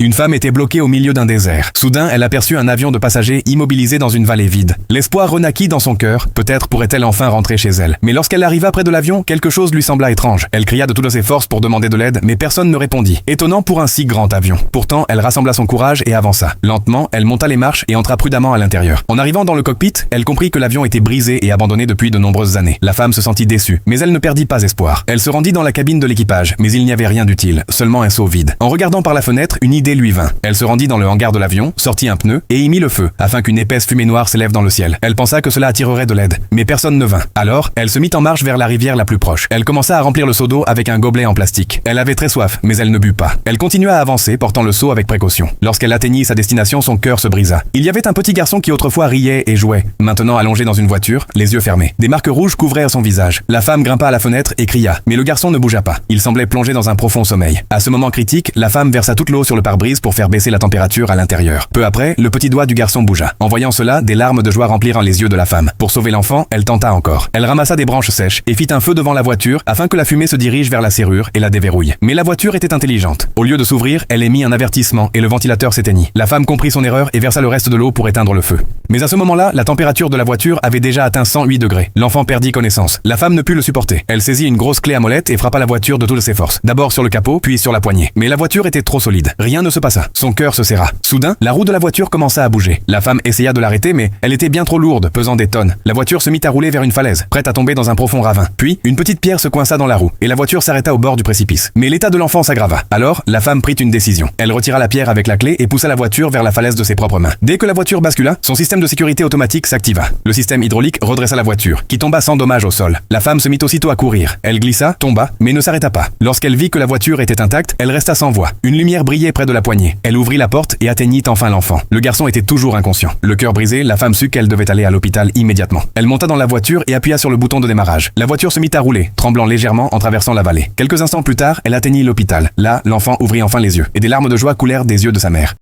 Une femme était bloquée au milieu d'un désert. Soudain, elle aperçut un avion de passagers immobilisé dans une vallée vide. L'espoir renaquit dans son cœur, peut-être pourrait-elle enfin rentrer chez elle. Mais lorsqu'elle arriva près de l'avion, quelque chose lui sembla étrange. Elle cria de toutes ses forces pour demander de l'aide, mais personne ne répondit. Étonnant pour un si grand avion. Pourtant, elle rassembla son courage et avança. Lentement, elle monta les marches et entra prudemment à l'intérieur. En arrivant dans le cockpit, elle comprit que l'avion était brisé et abandonné depuis de nombreuses années. La femme se sentit déçue, mais elle ne perdit pas espoir. Elle se rendit dans la cabine de l'équipage, mais il n'y avait rien d'utile, seulement un seau vide. En regardant par la fenêtre, une idée lui vint. Elle se rendit dans le hangar de l'avion, sortit un pneu et y mit le feu, afin qu'une épaisse fumée noire s'élève dans le ciel. Elle pensa que cela attirerait de l'aide, mais personne ne vint. Alors, elle se mit en marche vers la rivière la plus proche. Elle commença à remplir le seau d'eau avec un gobelet en plastique. Elle avait très soif, mais elle ne but pas. Elle continua à avancer, portant le seau avec précaution. Lorsqu'elle atteignit sa destination, son cœur se brisa. Il y avait un petit garçon qui autrefois riait et jouait, maintenant allongé dans une voiture, les yeux fermés. Des marques rouges couvrirent son visage. La femme grimpa à la fenêtre et cria, mais le garçon ne bougea pas. Il semblait plongé dans un profond sommeil. À ce moment critique, la femme versa toute l'eau sur le pare-brise pour faire baisser la température à l'intérieur. Peu après, le petit doigt du garçon bougea. En voyant cela, des larmes de joie remplirent les yeux de la femme. Pour sauver l'enfant, elle tenta encore. Elle ramassa des branches sèches et fit un feu devant la voiture afin que la fumée se dirige vers la serrure et la déverrouille. Mais la voiture était intelligente. Au lieu de s'ouvrir, elle émit un avertissement et le ventilateur s'éteignit. La femme comprit son erreur et versa le reste de l'eau pour éteindre le feu. Mais à ce moment-là, la température de la voiture avait déjà atteint 108 degrés. L'enfant perdit connaissance. La femme ne put le supporter. Elle saisit une grosse clé à molette et frappa la voiture de toutes ses forces. D'abord sur le capot, puis sur la poignée. Mais la voiture était trop solide. Rien ne se passa. Son cœur se serra. Soudain, la roue de la voiture commença à bouger. La femme essaya de l'arrêter, mais elle était bien trop lourde, pesant des tonnes. La voiture se mit à rouler vers une falaise, prête à tomber dans un profond ravin. Puis, une petite pierre se coinça dans la roue, et la voiture s'arrêta au bord du précipice. Mais l'état de l'enfant s'aggrava. Alors, la femme prit une décision. Elle retira la pierre avec la clé et poussa la voiture vers la falaise de ses propres mains. Dès que la voiture bascula, son système de sécurité automatique s'activa. Le système hydraulique redressa la voiture, qui tomba sans dommage au sol. La femme se mit aussitôt à courir. Elle glissa, tomba, mais ne s'arrêta pas. Lorsqu'elle vit que la voiture était intacte, elle resta sans voix. Une lumière brillait près de la poignée. Elle ouvrit la porte et atteignit enfin l'enfant. Le garçon était toujours inconscient. Le cœur brisé, la femme sut qu'elle devait aller à l'hôpital immédiatement. Elle monta dans la voiture et appuya sur le bouton de démarrage. La voiture se mit à rouler, tremblant légèrement en traversant la vallée. Quelques instants plus tard, elle atteignit l'hôpital. Là, l'enfant ouvrit enfin les yeux, et des larmes de joie coulèrent des yeux de sa mère.